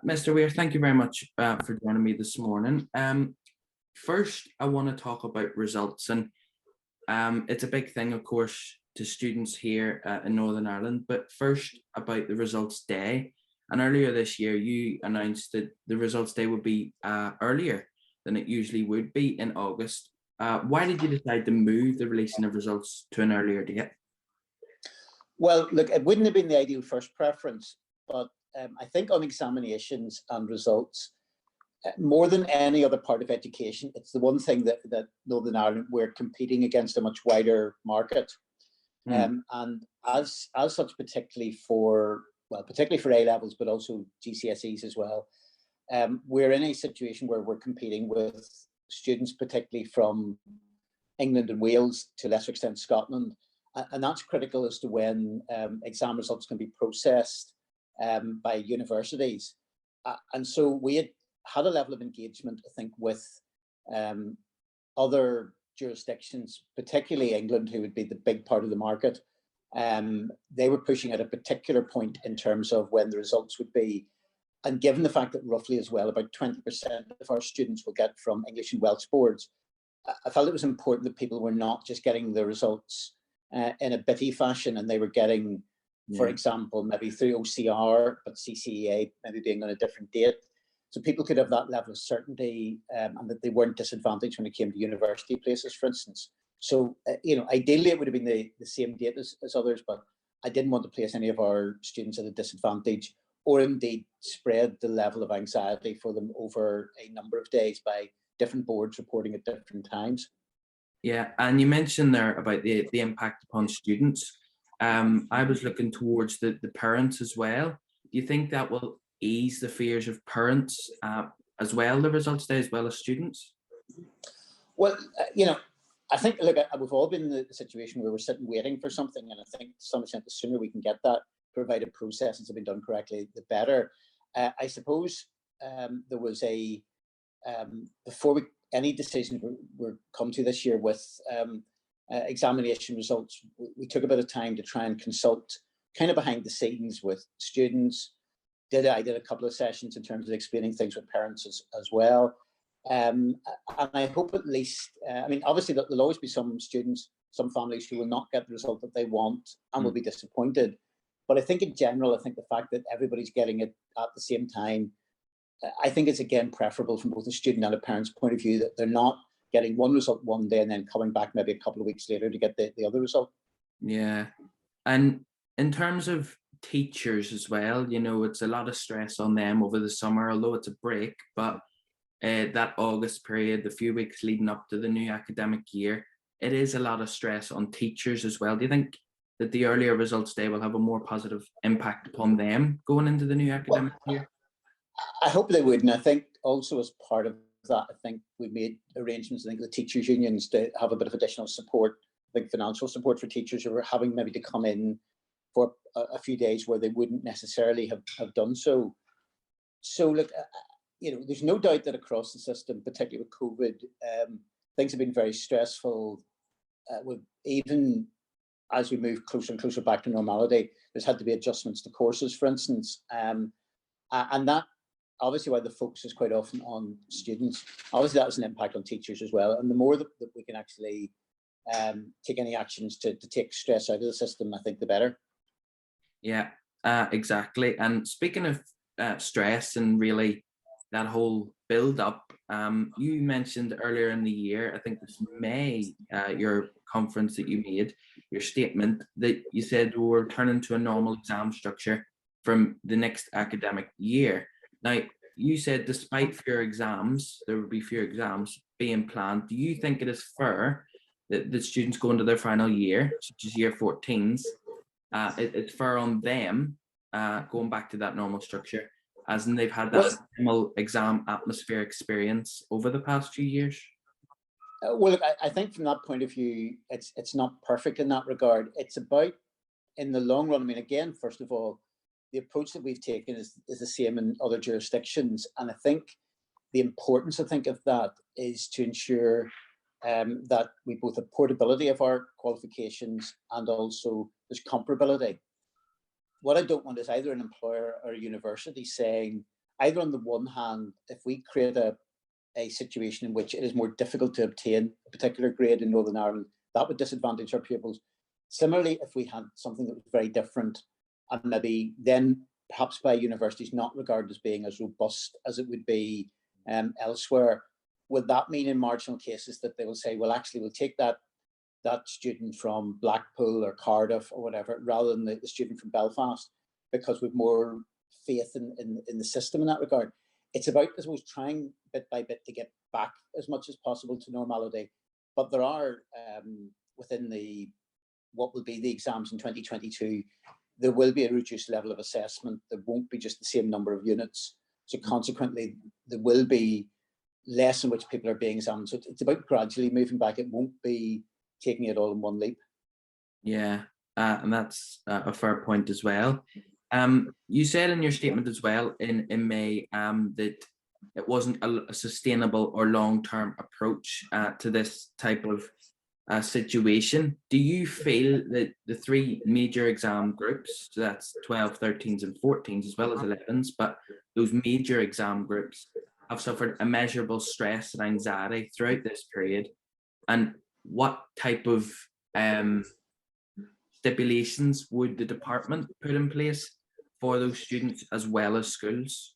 Mr. Weir, thank you very much for joining me this morning. First, I want to talk about results, and it's a big thing, of course, to students here in Northern Ireland. But first, about the results day. And earlier this year, you announced that the results day would be earlier than it usually would be in August. Why did you decide to move the releasing of results to an earlier date? Well, look, it wouldn't have been the ideal first preference, but I think on examinations and results, more than any other part of education, it's the one thing that Northern Ireland, we're competing against a much wider market. And as such, particularly for A levels, but also GCSEs as well, we're in a situation where we're competing with students, particularly from England and Wales, to a lesser extent Scotland, and that's critical as to when exam results can be processed by universities. And so we had a level of engagement, I think, with other jurisdictions, particularly England, who would be the big part of the market. They were pushing at a particular point in terms of when the results would be. And given the fact that roughly as well, about 20% of our students will get from English and Welsh boards, I felt it was important that people were not just getting the results in a bitty fashion, and they were getting, for example, maybe through OCR, but CCEA maybe being on a different date. So people could have that level of certainty and that they weren't disadvantaged when it came to university places, for instance. So, ideally it would have been the same date as others, but I didn't want to place any of our students at a disadvantage, or indeed spread the level of anxiety for them over a number of days by different boards reporting at different times. Yeah, and you mentioned there about the impact upon students. I was looking towards the parents as well. Do you think that will ease the fears of parents as well, the results day, as well as students? Well, I think, look, we've all been in the situation where we're sitting waiting for something, and I think to some extent the sooner we can get that, provided processes have been done correctly, the better. I suppose there was before any decisions were come to this year with examination results, we took a bit of time to try and consult kind of behind the scenes with students. I did a couple of sessions in terms of explaining things with parents as well. And I hope at least, obviously there'll always be some students, some families who will not get the result that they want and will be disappointed. But I think in general, I think the fact that everybody's getting it at the same time, I think it's again preferable from both a student and a parent's point of view, that they're not getting one result one day and then coming back maybe a couple of weeks later to get the other result. Yeah. And in terms of teachers as well, it's a lot of stress on them over the summer, although it's a break, but that August period, the few weeks leading up to the new academic year, it is a lot of stress on teachers as well. Do you think that the earlier results day will have a more positive impact upon them going into the new academic year? I hope they would, and I think also as part of that, I think we've made arrangements, I think the teachers' unions, to have a bit of additional support, I think financial support for teachers who are having maybe to come in for a few days where they wouldn't necessarily have done so. So look, there's no doubt that across the system, particularly with COVID, things have been very stressful. Even as we move closer and closer back to normality, there's had to be adjustments to courses, for instance. And that obviously why the focus is quite often on students. Obviously that has an impact on teachers as well. And the more that we can actually take any actions to take stress out of the system, I think the better. Yeah, exactly. And speaking of stress and really that whole build up, you mentioned earlier in the year, I think it was May, your conference that you made, your statement that you said we're returning to a normal exam structure from the next academic year. Now, you said despite fewer exams, there will be fewer exams being planned. Do you think it is fair that the students go into their final year, such as year 14s, it's fair on them going back to that normal structure, as in they've had that normal exam atmosphere experience over the past few years? Well, look, I think from that point of view, it's not perfect in that regard. It's about, in the long run, again, first of all, the approach that we've taken is the same in other jurisdictions. And I think the importance, of that is to ensure that we both have portability of our qualifications and also there's comparability. What I don't want is either an employer or a university saying, either on the one hand, if we create a situation in which it is more difficult to obtain a particular grade in Northern Ireland, that would disadvantage our pupils. Similarly, if we had something that was very different and maybe then perhaps by universities not regarded as being as robust as it would be elsewhere, would that mean in marginal cases that they will say, well, actually, we'll take that student from Blackpool or Cardiff or whatever, rather than the student from Belfast, because we've more faith in the system in that regard. It's about, I suppose, trying bit by bit to get back as much as possible to normality. But there are, within what will be the exams in 2022, there will be a reduced level of assessment. There won't be just the same number of units. So consequently, there will be less in which people are being examined. So it's about gradually moving back. It won't be taking it all in one leap. Yeah, and that's a fair point as well. You said in your statement as well in May that it wasn't a sustainable or long-term approach to this type of situation. Do you feel that the three major exam groups, so that's 12, 13s and 14s as well as 11s, but those major exam groups have suffered immeasurable stress and anxiety throughout this period? And what type of stipulations would the department put in place for those students as well as schools?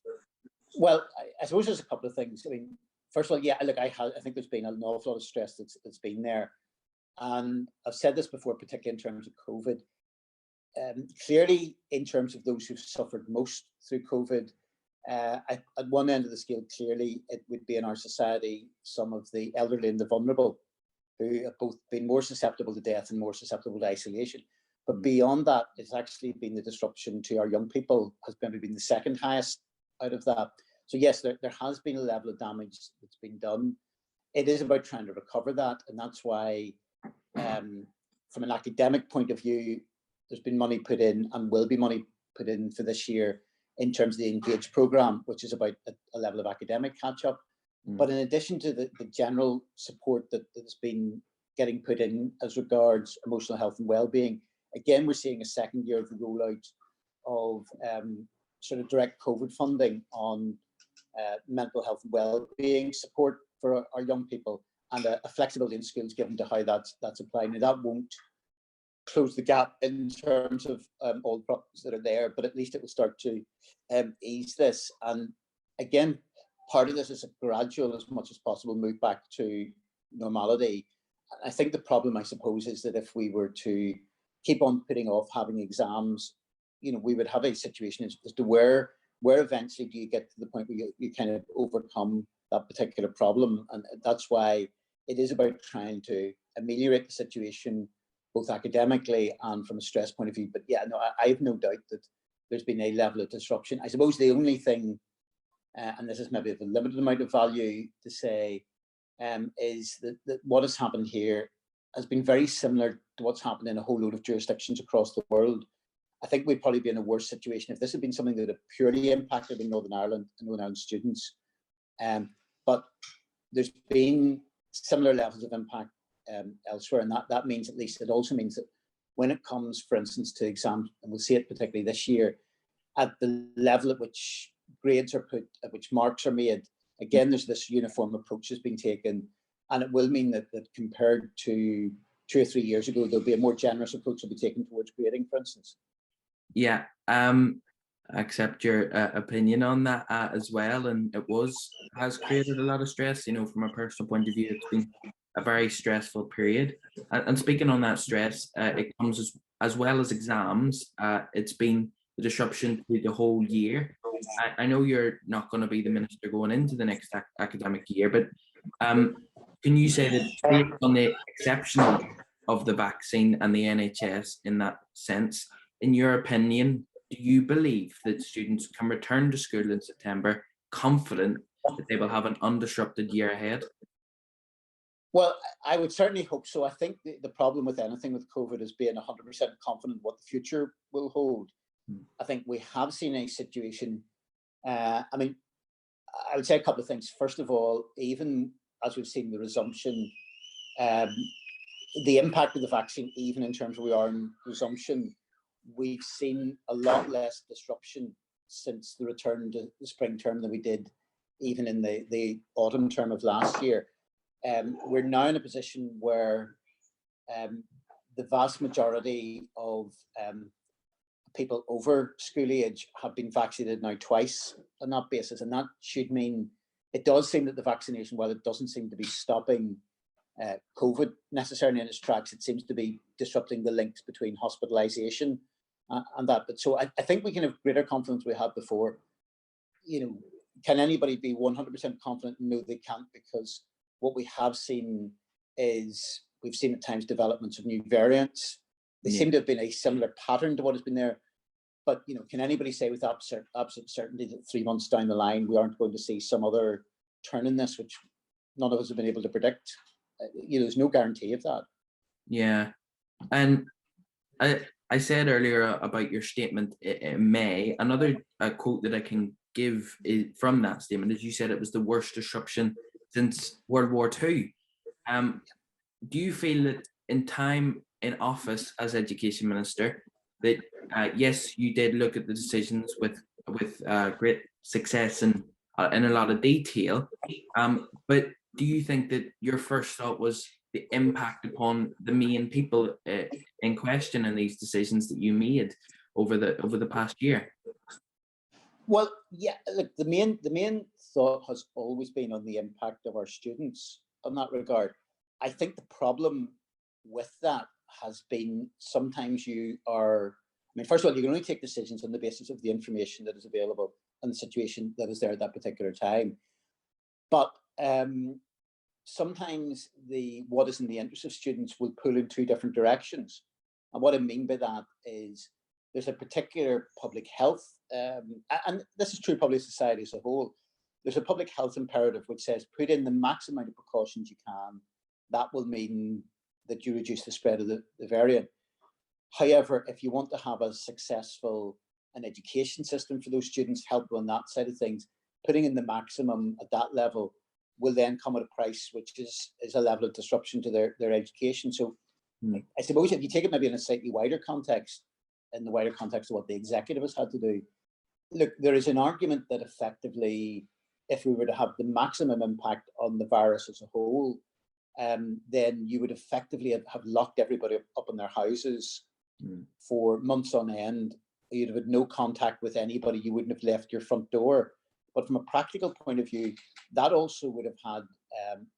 Well, I suppose there's a couple of things. I mean, first of all, yeah, look, I think there's been an awful lot of stress that's been there. And I've said this before, particularly in terms of COVID. Clearly, in terms of those who've suffered most through COVID, at one end of the scale, clearly, it would be in our society some of the elderly and the vulnerable, who have both been more susceptible to death and more susceptible to isolation. But beyond that, it's actually been the disruption to our young people has maybe been the second highest out of that. So yes, there has been a level of damage that's been done. It is about trying to recover that, and that's why, from an academic point of view, there's been money put in and will be money put in for this year in terms of the Engage programme, which is about a level of academic catch-up. But in addition to the general support that's been getting put in as regards emotional health and well-being, again, we're seeing a second year of the rollout of sort of direct COVID funding on mental health and well-being support for our young people, and a flexibility in schools given to how that's applied. Now, that won't close the gap in terms of all the problems that are there, but at least it will start to ease this. And again, part of this is a gradual, as much as possible, move back to normality. I think the problem, I suppose, is that if we were to keep on putting off having exams, we would have a situation as to where eventually do you get to the point where you kind of overcome that particular problem. And that's why it is about trying to ameliorate the situation, both academically and from a stress point of view. But yeah, no, I have no doubt that there's been a level of disruption. I suppose the only thing, and this is maybe of a limited amount of value to say, is that what has happened here has been very similar to what's happened in a whole load of jurisdictions across the world. I think we'd probably be in a worse situation if this had been something that had purely impacted in Northern Ireland and Northern Ireland students. But there's been similar levels of impact elsewhere, and that means, at least, it also means that when it comes, for instance, to exams, and we'll see it particularly this year, at the level at which grades are put, at which marks are made, again, there's this uniform approach that's being taken, and it will mean that compared to 2 or 3 years ago, there'll be a more generous approach to be taken towards grading, for instance. Yeah, I accept your opinion on that as well, and has created a lot of stress. From a personal point of view, it's been a very stressful period. And speaking on that stress, it comes as well as exams. It's been the disruption to the whole year. I know you're not going to be the minister going into the next academic year, but can you say that, based on the exceptional of the vaccine and the NHS in that sense, in your opinion, do you believe that students can return to school in September confident that they will have an undisrupted year ahead? Well, I would certainly hope so. I think the problem with anything with COVID is being 100% confident what the future will hold. I think we have seen a situation. I would say a couple of things. First of all, even as we've seen the resumption, the impact of the vaccine, even in terms of we are in resumption, we've seen a lot less disruption since the return to the spring term than we did even in the autumn term of last year. We're now in a position where the vast majority of people over school age have been vaccinated now twice on that basis, and that should mean, it does seem that the vaccination, while it doesn't seem to be stopping COVID necessarily in its tracks, it seems to be disrupting the links between hospitalisation and that. But so I think we can have greater confidence we had before. You know, can anybody be 100% confident? No, they can't, because what we have seen is, we've seen at times developments of new variants. They seem to have been a similar pattern to what has been there. But, you know, can anybody say with absolute certainty that 3 months down the line, we aren't going to see some other turn in this, which none of us have been able to predict? You know, there's no guarantee of that. Yeah. And I said earlier about your statement in May, another quote that I can give from that statement is, you said it was the worst disruption since World War II. Do you feel that in time in office as Education Minister, that yes, you did look at the decisions with great success and in a lot of detail, but do you think that your first thought was the impact upon the main people in question in these decisions that you made over the past year? Well, yeah, look, the main thought has always been on the impact of our students in that regard. I think the problem with that has been, sometimes you are, I mean, first of all, you can only take decisions on the basis of the information that is available and the situation that is there at that particular time. But sometimes what is in the interest of students will pull in two different directions. And what I mean by that is, there's a particular public health, and this is true probably society as a whole, there's a public health imperative which says put in the maximum amount of precautions you can. That will mean that you reduce the spread of the variant. However, if you want to have a successful an education system for those students, help on that side of things, putting in the maximum at that level will then come at a price which is a level of disruption to their education. So I suppose if you take it maybe in a slightly wider context, in the wider context of what the executive has had to do, look, there is an argument that effectively, if we were to have the maximum impact on the virus as a whole, then you would effectively have locked everybody up in their houses for months on end. You'd have had no contact with anybody. You wouldn't have left your front door. But from a practical point of view, that also would have had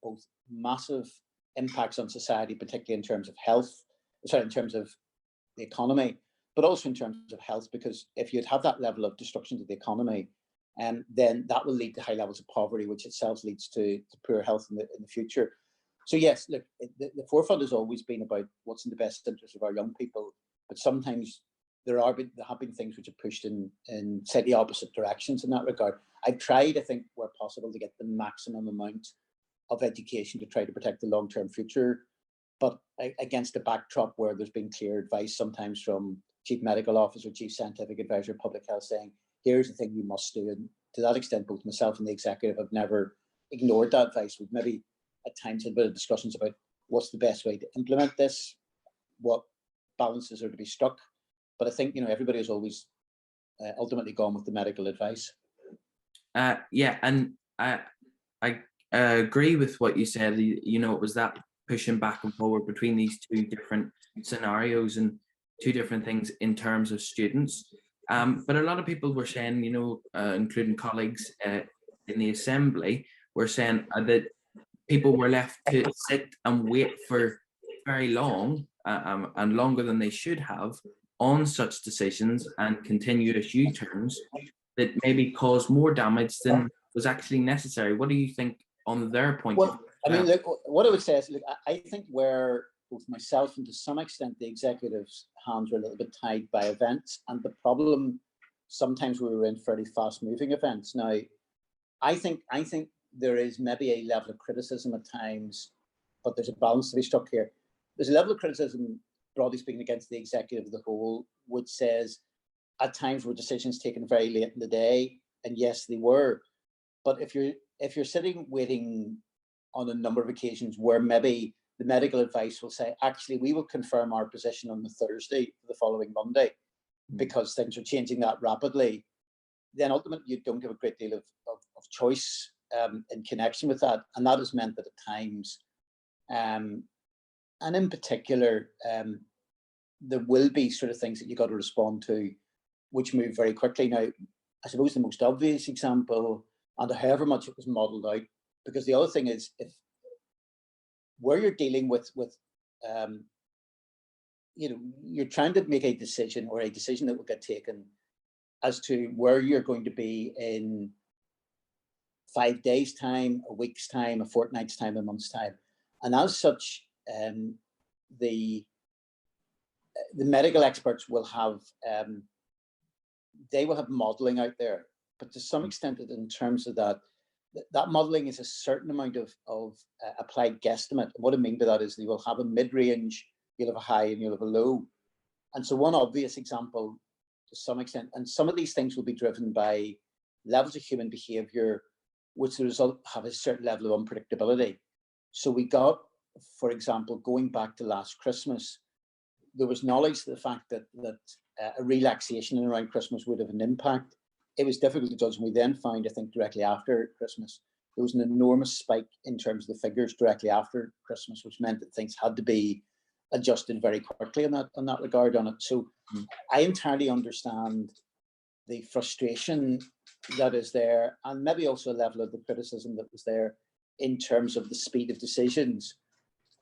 both massive impacts on society, particularly in terms of health, in terms of the economy, but also in terms of health, because if you'd have that level of destruction to the economy, then that will lead to high levels of poverty, which itself leads to poor health in the future. So yes, look, the forefront has always been about what's in the best interest of our young people, but sometimes there have been things which have pushed in slightly opposite directions in that regard. I've tried, I think, where possible, to get the maximum amount of education to try to protect the long-term future, but against a backdrop where there's been clear advice sometimes from Chief Medical Officer, Chief Scientific Advisor, Public Health, saying, here's the thing you must do. And to that extent, both myself and the executive have never ignored that advice. We've maybe at times had a bit of discussions about what's the best way to implement this, what balances are to be struck. But I think, everybody has always ultimately gone with the medical advice. Yeah, and I agree with what you said. It was that pushing back and forward between these two different scenarios and two different things in terms of students. But a lot of people were saying, including colleagues in the Assembly, were saying that people were left to sit and wait for very long and longer than they should have on such decisions and continuous U-turns that maybe cause more damage than was actually necessary. What do you think on their point? Well, I mean, look, what I would say is, look, I think where both myself and to some extent the executive's hands were a little bit tied by events, and the problem sometimes we were in fairly fast-moving events. Now, I think there is maybe a level of criticism at times, but there's a balance to be struck here. There's a level of criticism, broadly speaking, against the executive as a whole, which says at times were decisions taken very late in the day, and yes, they were. But if you're sitting waiting on a number of occasions where maybe the medical advice will say, actually, we will confirm our position on the Thursday for the following Monday, because things are changing that rapidly. then ultimately you don't have a great deal of choice in connection with that. And that has meant that at times, and in particular, there will be sort of things that you've got to respond to, which move very quickly. Now, I suppose the most obvious example, and however much it was modelled out, because the other thing is, if where you're dealing with you know, you're trying to make a decision, or a decision that will get taken as to where you're going to be in 5 days' time, a week's time, a fortnight's time, a month's time. And as such, the medical experts will have, they will have modelling out there, but to some extent, in terms of that modelling is a certain amount of applied guesstimate. What I mean by that is they will have a mid-range, you'll have a high, and you'll have a low. And so one obvious example, to some extent, and some of these things will be driven by levels of human behaviour, which the result have a certain level of unpredictability. So we got, for example, going back to last Christmas, there was knowledge of the fact that a relaxation in around Christmas would have an impact. It was difficult to judge, and we then found, I think, directly after Christmas, there was an enormous spike in terms of the figures directly after Christmas, which meant that things had to be adjusted very quickly in that regard on it. So I entirely understand the frustration that is there, and maybe also a level of the criticism that was there in terms of the speed of decisions.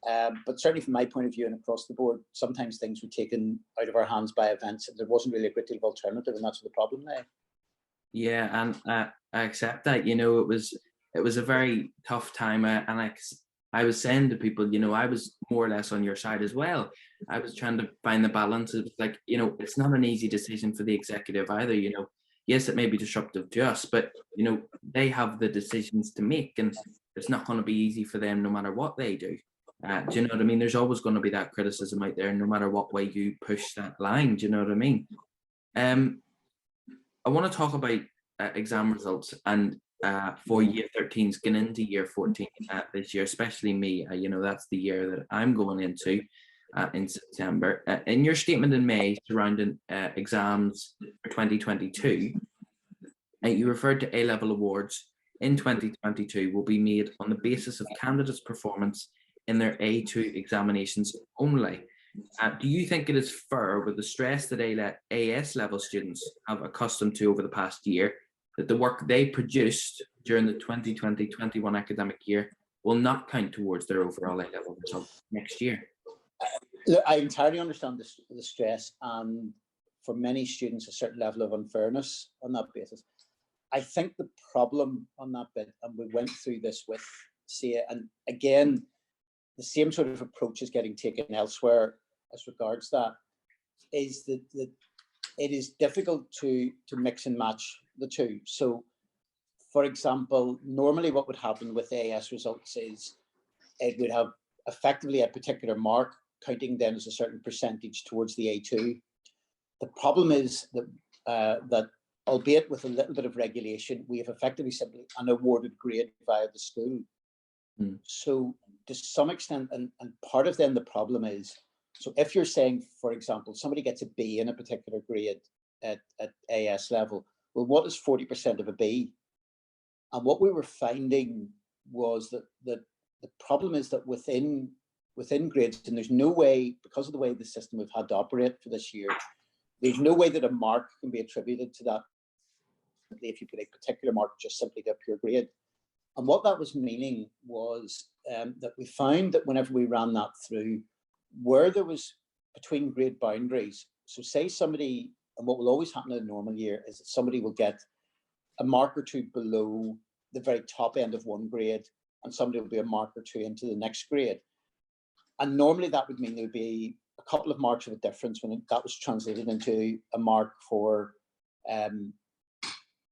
But certainly from my point of view and across the board, sometimes things were taken out of our hands by events, and there wasn't really a great deal of alternative, and that's where the problem lay. Yeah, and I accept that. You know, it was a very tough time, and I was saying to people, you know, I was more or less on your side as well. I was trying to find the balance. It was like, you know, it's not an easy decision for the executive either. You know, yes, it may be disruptive to us, but you know, they have the decisions to make, and it's not going to be easy for them no matter what they do. Do you know what I mean? There's always going to be that criticism out there, no matter what way you push that line. Do you know what I mean? I want to talk about exam results, and for year 13s going into year 14 this year, especially me. You know, that's the year that I'm going into in September. In your statement in May surrounding exams for 2022, you referred to A-level awards in 2022 will be made on the basis of candidates' performance in their A2 examinations only. Do you think it is fair, with the stress that AS level students have accustomed to over the past year, that the work they produced during the 2020-21 academic year will not count towards their overall A-level result next year? Look, I entirely understand the stress, and for many students a certain level of unfairness on that basis. I think the problem on that bit, and we went through this with SIA, and again, the same sort of approach is getting taken elsewhere as regards that, is that it is difficult to mix and match the two. So, for example, normally what would happen with AS results is it would have effectively a particular mark counting then as a certain percentage towards the A2. The problem is that that, albeit with a little bit of regulation, we have effectively simply an awarded grade via the school. So to some extent, and part of then the problem is, so if you're saying, for example, somebody gets a B in a particular grade at AS level, well, what is 40% of a B? And what we were finding was that the problem is that within grades, and there's no way, because of the way the system we've had to operate for this year, there's no way that a mark can be attributed to that if you put a particular mark just simply to a pure grade. And what that was meaning was that we found that whenever we ran that through, where there was between grade boundaries, so say somebody, and what will always happen in a normal year is that somebody will get a mark or two below the very top end of one grade, and somebody will be a mark or two into the next grade. And normally that would mean there would be a couple of marks of a difference when that was translated into a mark for the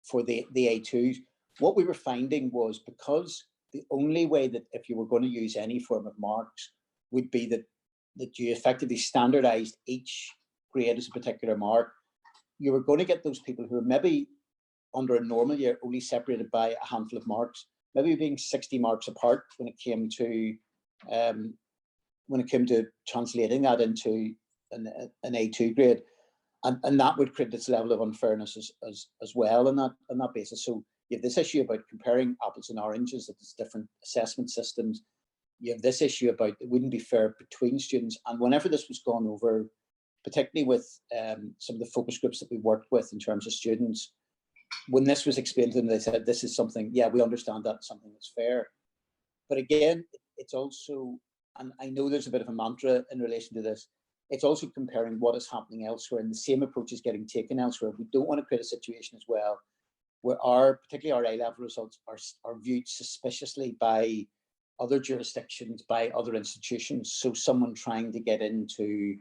A2s. What we were finding was, because the only way that if you were going to use any form of marks would be that you effectively standardized each grade as a particular mark, you were going to get those people who are maybe under a normal year only separated by a handful of marks, maybe being 60 marks apart when it came to translating that into an A2 grade. and that would create this level of unfairness as well on that basis. So you have this issue about comparing apples and oranges, that there's different assessment systems. You have this issue about it wouldn't be fair between students. And whenever this was gone over, particularly with some of the focus groups that we worked with in terms of students, when this was explained to them, they said, this is something, yeah, we understand that's something that's fair. But again, it's also, and I know there's a bit of a mantra in relation to this, it's also comparing what is happening elsewhere, and the same approach is getting taken elsewhere. We don't want to create a situation as well where particularly our A-level results are viewed suspiciously by other jurisdictions, by other institutions. So someone trying to get into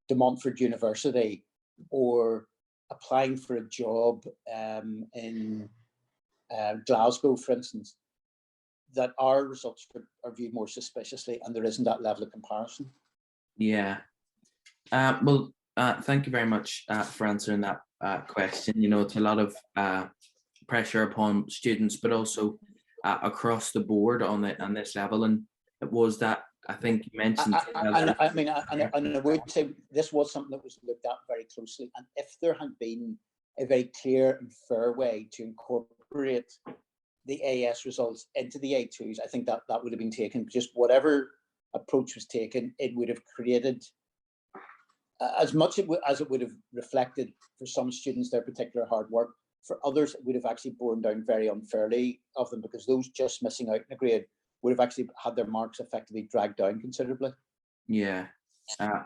De Montfort University or applying for a job in Glasgow, for instance, that our results are viewed more suspiciously, and there isn't that level of comparison. Yeah. Well, thank you very much for answering that question. You know, it's a lot of pressure upon students, but also across the board on this level. And it was that, I think you mentioned. I would say this was something that was looked at very closely. And if there had been a very clear and fair way to incorporate the AS results into the A2s, I think that would have been taken. Just whatever approach was taken, it would have created as much as it would have reflected for some students their particular hard work. For others, it would have actually borne down very unfairly of them, because those just missing out in a grade would have actually had their marks effectively dragged down considerably. Yeah.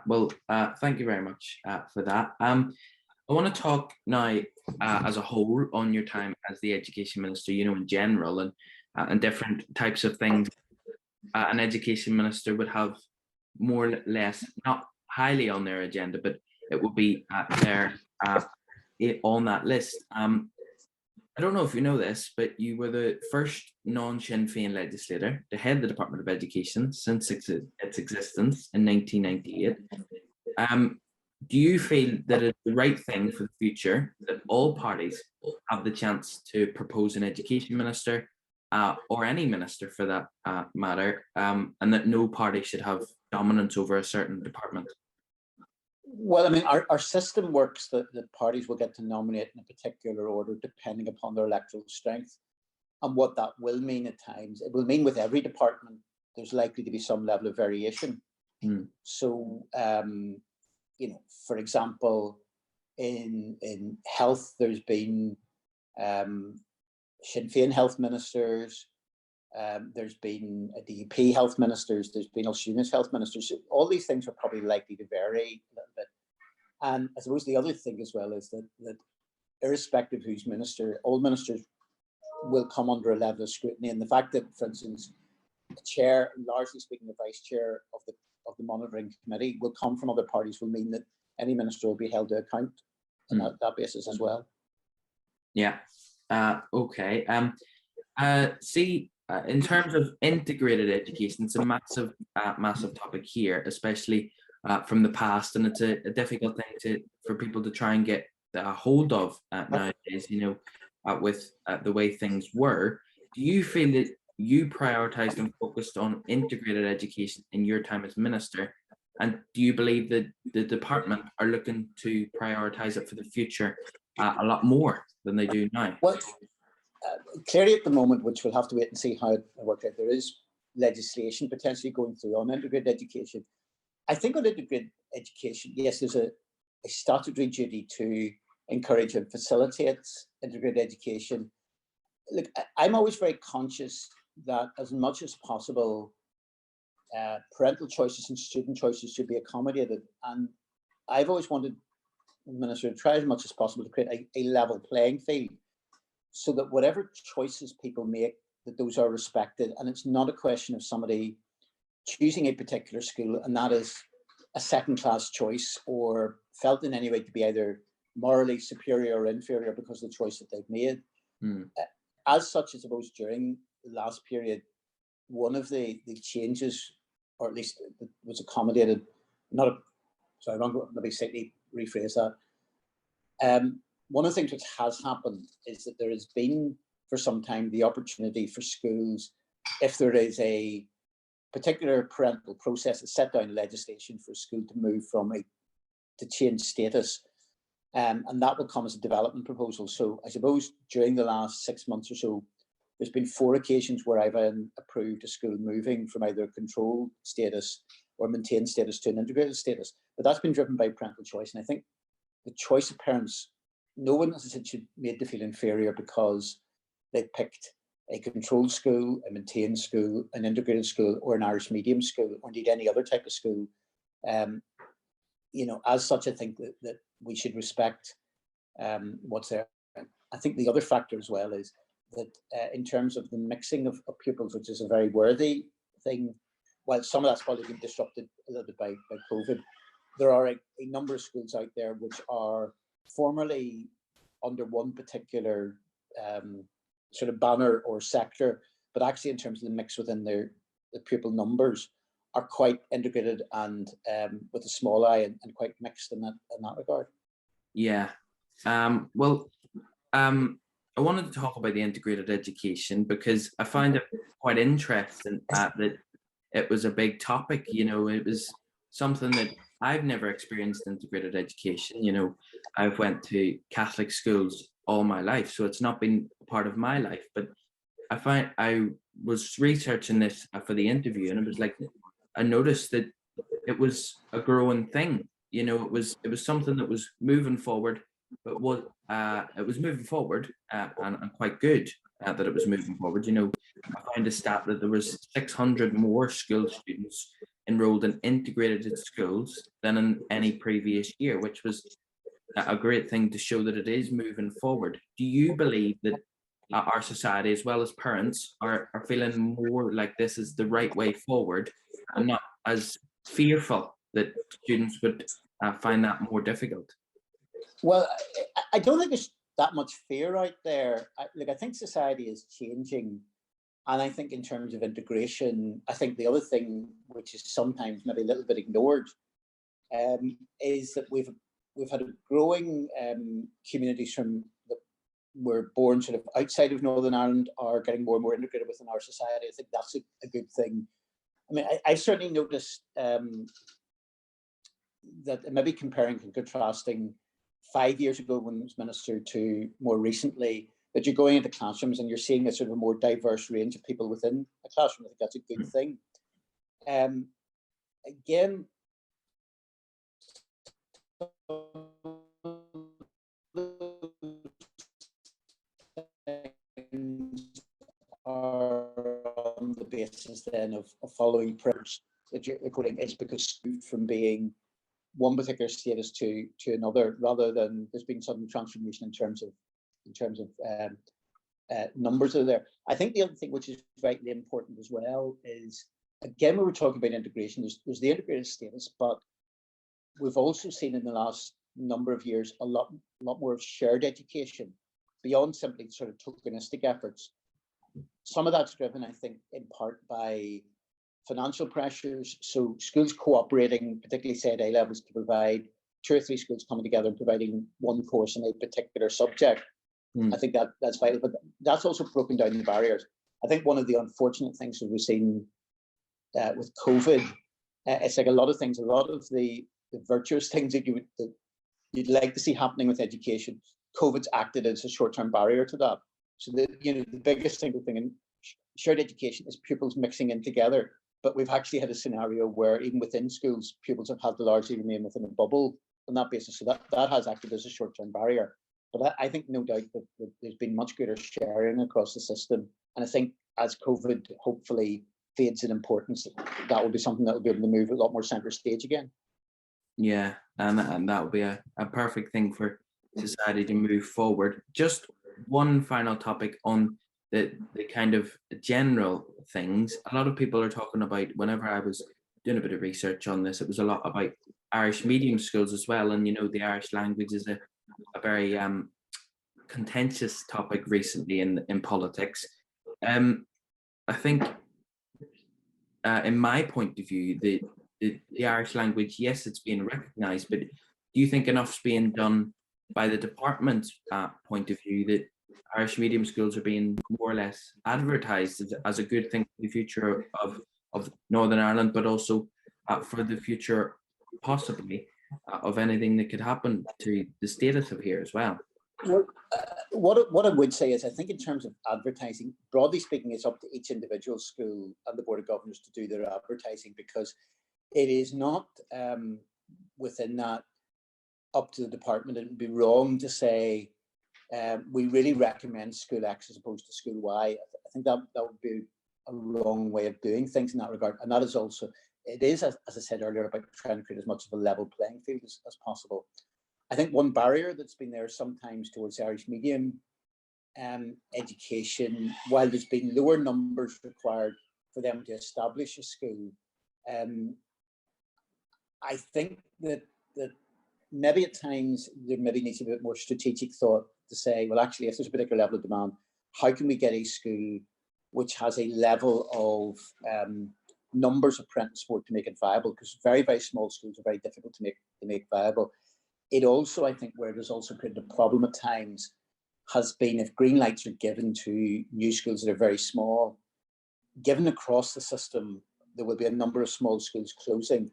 Well, thank you very much for that. I want to talk now as a whole on your time as the Education Minister, you know, in general, and different types of things an Education Minister would have more or less, not highly on their agenda, but it would be there on that list. I don't know if you know this, but you were the first non-Sinn Féin legislator to head the Department of Education since its existence in 1998. Do you feel that it's the right thing for the future that all parties have the chance to propose an education minister, or any minister for that matter, and that no party should have dominance over a certain department? Well, I mean, our system works that the parties will get to nominate in a particular order depending upon their electoral strength. And what that will mean at times, it will mean with every department, there's likely to be some level of variation. So, you know, for example, in health, there's been Sinn Féin health ministers, there's been a DUP health ministers, there's been Ulster health ministers. So all these things are probably likely to vary a little bit. And I suppose the other thing as well is that irrespective of who's minister, all ministers will come under a level of scrutiny. And the fact that, for instance, the chair, largely speaking, the vice chair of the monitoring committee will come from other parties will mean that any minister will be held to account on that basis as well. Yeah. Okay. In terms of integrated education, it's a massive topic here, especially from the past, and it's a difficult thing for people to try and get a hold of nowadays. You know, with the way things were. Do you feel that you prioritised and focused on integrated education in your time as minister, and do you believe that the department are looking to prioritise it for the future a lot more than they do now? Well, clearly at the moment, which we'll have to wait and see how it works out, there is legislation potentially going through on integrated education. I think on integrated education, yes, there's a statutory duty to encourage and facilitate integrated education. Look, I'm always very conscious that as much as possible, parental choices and student choices should be accommodated. And I've always wanted the minister to try as much as possible to create a level playing field, so that whatever choices people make, that those are respected. And it's not a question of somebody choosing a particular school and that is a second-class choice or felt in any way to be either morally superior or inferior because of the choice that they've made. As such, I suppose during the last period, one of the changes, or at least was accommodated, let me slightly rephrase that. One of the things which has happened is that there has been for some time the opportunity for schools, if there is a particular parental process that set down legislation for a school to move to change status, and that will come as a development proposal. So I suppose during the last 6 months or so, there's been 4 occasions where I've approved a school moving from either controlled status or maintained status to an integrated status. But that's been driven by parental choice. And I think the choice of parents, no one, as I said, should be made to feel inferior because they picked a controlled school, a maintained school, an integrated school, or an Irish medium school, or indeed any other type of school. As such, I think that we should respect what's there. I think the other factor as well is that in terms of the mixing of pupils, which is a very worthy thing, while some of that's probably been disrupted a little bit by COVID, there are a number of schools out there which are formerly under one particular sort of banner or sector, but actually in terms of the mix within the pupil numbers are quite integrated and with a small I and quite mixed in that regard. Yeah. I wanted to talk about the integrated education because I find it quite interesting that it was a big topic. It was something that I've never experienced integrated education. I've went to Catholic schools all my life, so it's not been a part of my life. But I was researching this for the interview, and it was like I noticed that it was a growing thing. It was something that was moving forward, but it was moving forward and quite good that it was moving forward. I found a stat that there was 600 more school students enrolled in integrated schools than in any previous year, which was a great thing to show that it is moving forward. Do you believe that our society, as well as parents, are feeling more like this is the right way forward and not as fearful that students would find that more difficult? Well, I don't think there's that much fear out there. I think society is changing. And I think in terms of integration, I think the other thing, which is sometimes maybe a little bit ignored, is that we've had a growing communities from that were born sort of outside of Northern Ireland are getting more and more integrated within our society. I think that's a good thing. I mean, I've certainly noticed that maybe comparing and contrasting 5 years ago when I was minister to more recently, that you're going into classrooms and you're seeing a sort of a more diverse range of people within a classroom. I think that's a good thing. Again, are on the basis then of following prayers that you're quoting. It's because from being one particular status to another, rather than there's been some transformation in terms of numbers are there. I think the other thing which is vitally important as well is, again, we were talking about integration, there's the integrated status, but we've also seen in the last number of years a lot more of shared education beyond simply sort of tokenistic efforts. Some of that's driven, I think, in part by financial pressures. So schools cooperating, particularly say at A levels, to provide 2 or 3 schools coming together and providing one course in a particular subject. I think that's vital, but that's also broken down the barriers. I think one of the unfortunate things that we've seen with COVID, it's like a lot of things, a lot of the virtuous things that you'd like to see happening with education, COVID's acted as a short-term barrier to that. So the biggest single thing in shared education is pupils mixing in together. But we've actually had a scenario where even within schools, pupils have had to largely remain within a bubble on that basis. So that has acted as a short-term barrier. But I think no doubt that there's been much greater sharing across the system. And I think as COVID hopefully fades in importance, that will be something that will be able to move a lot more centre stage again. Yeah, and that would be a perfect thing for society to move forward. Just one final topic on the kind of general things. A lot of people are talking about, whenever I was doing a bit of research on this, it was a lot about Irish medium schools as well. And, the Irish language is a very contentious topic recently in politics. I think, in my point of view, the Irish language, yes, it's being recognised, but do you think enough's being done by the department's point of view that Irish medium schools are being more or less advertised as a good thing for the future of Northern Ireland, but also for the future, possibly, of anything that could happen to the status of here as well? Well, what I would say is, I think in terms of advertising, broadly speaking, it's up to each individual school and the Board of Governors to do their advertising, because it is not within that up to the department. It would be wrong to say we really recommend school X as opposed to school Y. I think that would be a wrong way of doing things in that regard. And that is also, it is, as I said earlier, about trying to create as much of a level playing field as possible. I think one barrier that's been there sometimes towards Irish medium education, while there's been lower numbers required for them to establish a school, I think that maybe at times there maybe needs a bit more strategic thought to say, well, actually, if there's a particular level of demand, how can we get a school which has a level of numbers of print and sport to make it viable? Because very, very small schools are very difficult to make viable. It also, I think, where it has also created a problem at times has been, if green lights are given to new schools that are very small, given across the system, there will be a number of small schools closing.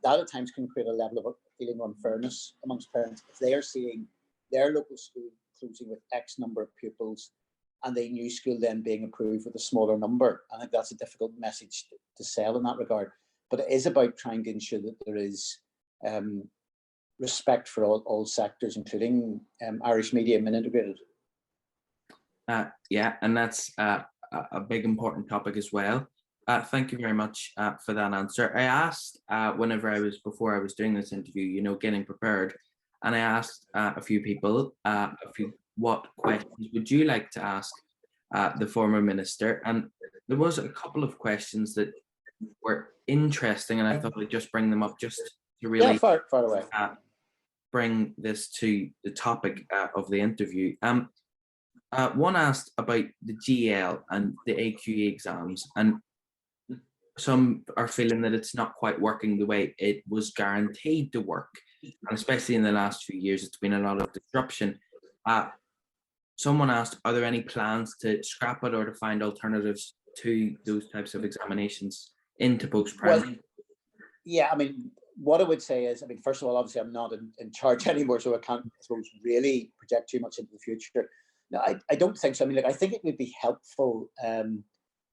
That at times can create a level of feeling of unfairness amongst parents if they are seeing their local school closing with X number of pupils and a new school then being approved with a smaller number. I think that's a difficult message to sell in that regard. But it is about trying to ensure that there is respect for all sectors, including Irish medium and integrated. Yeah, and that's a big important topic as well. Thank you very much for that answer. I asked before I was doing this interview, getting prepared, and I asked a few people, what questions would you like to ask the former minister? And there was a couple of questions that were interesting, and I thought I'd just bring them up just to really far away. Bring this to the topic of the interview. One asked about the GL and the AQE exams, and some are feeling that it's not quite working the way it was guaranteed to work. And especially in the last few years, it's been a lot of disruption. Someone asked, are there any plans to scrap it or to find alternatives to those types of examinations into post-primary? Well, yeah, I mean, what I would say is, first of all, obviously I'm not in charge anymore, so I can't, I suppose, really project too much into the future. No, I don't think so. I think it would be helpful,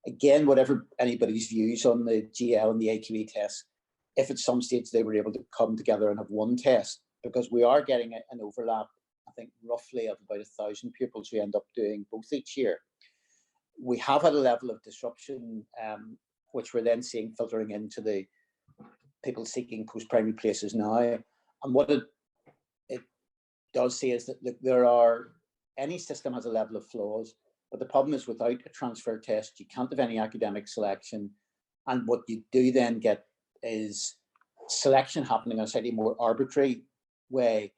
again, whatever anybody's views on the GL and the AQE test, if at some stage they were able to come together and have one test, because we are getting an overlap, I think, roughly of about 1,000 pupils who end up doing both each year. We have had a level of disruption, which we're then seeing filtering into the people seeking post-primary places now. And what it does say is that any system has a level of flaws, but the problem is without a transfer test, you can't have any academic selection. And what you do then get is selection happening in a slightly more arbitrary way.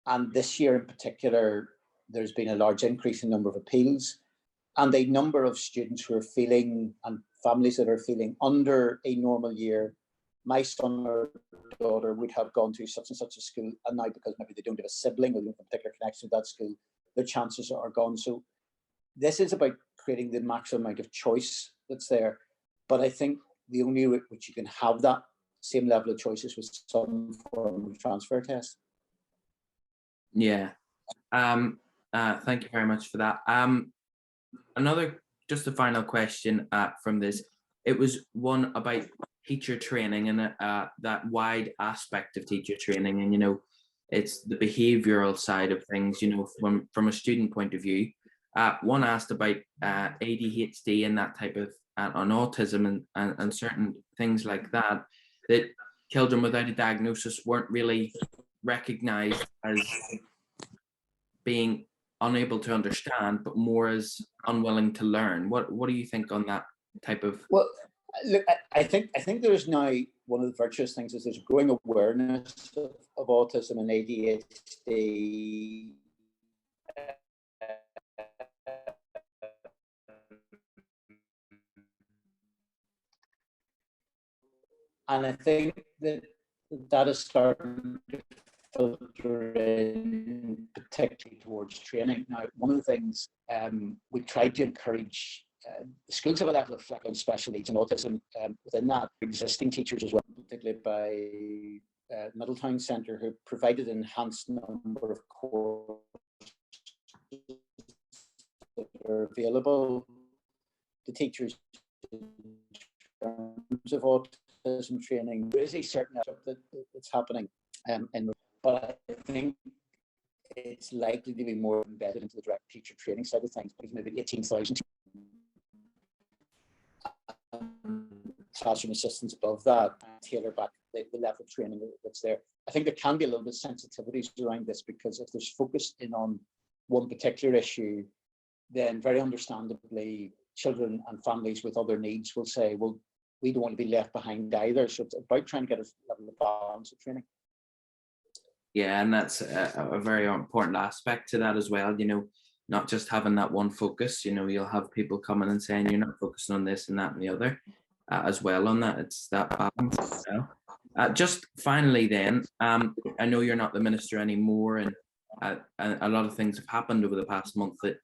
And this year in particular, there's been a large increase in number of appeals and a number of students who are feeling, and families that are feeling under a normal year. My son or daughter would have gone to such and such a school, and now because maybe they don't have a sibling or don't have a particular connection to that school, their chances are gone. So this is about creating the maximum amount of choice that's there. But I think the only way which you can have that same level of choice is with some form of transfer test. Yeah. Thank you very much for that. Just a final question from this. It was one about teacher training and that wide aspect of teacher training, and it's the behavioral side of things, from a student point of view. One asked about ADHD and that type of on autism and certain things like that children without a diagnosis weren't really recognized as being unable to understand, but more as unwilling to learn. What do you think on that type of? Well, look, I think there's now, one of the virtuous things is there's a growing awareness of autism and ADHD. And I think that is starting to filter in, particularly towards training. Now, one of the things we tried to encourage, schools have a level of flex on special needs and autism within that, existing teachers as well, particularly by Middletown Centre, who provided an enhanced number of courses that are available to teachers in terms of autism training. There is a certain that's happening, but I think it's likely to be more embedded into the direct teacher training side of things, because maybe 18,000 classroom assistants above that, and tailor back the level of training that's there. I think there can be a little bit of sensitivities around this, because if there's focus in on one particular issue, then very understandably children and families with other needs will say, well, we don't want to be left behind either. So it's about trying to get a level of balance of training. Yeah, and that's a very important aspect to that as well. You know, not just having that one focus. You know, you'll have people coming and saying you're not focusing on this and that and the other as well on that. It's that balance as well. Just finally then, I know you're not the minister anymore, and a lot of things have happened over the past month that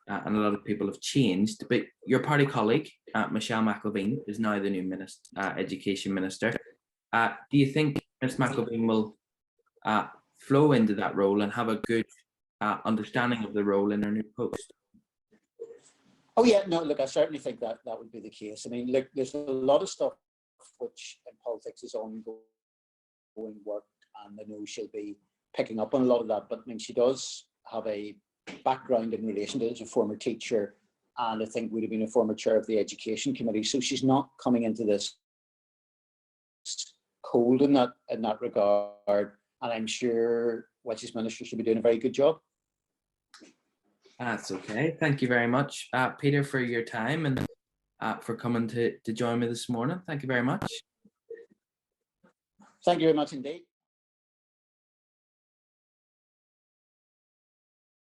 and a lot of people have changed, but your party colleague, Michelle McElveen, is now the new Education Minister. Do you think Ms McElveen will flow into that role and have a good understanding of the role in her new post? Oh yeah, no, look, I certainly think that would be the case. I mean, look, there's a lot of stuff which in politics is ongoing work, and I know she'll be picking up on a lot of that, but I mean, she does have a background in relation to, as a former teacher, and I think would have been a former chair of the Education Committee, so she's not coming into this cold in that regard, and I'm sure Welsh's Minister should be doing a very good job. That's okay. Thank you very much, Peter, for your time and for coming to join me this morning. Thank you very much. Thank you very much indeed.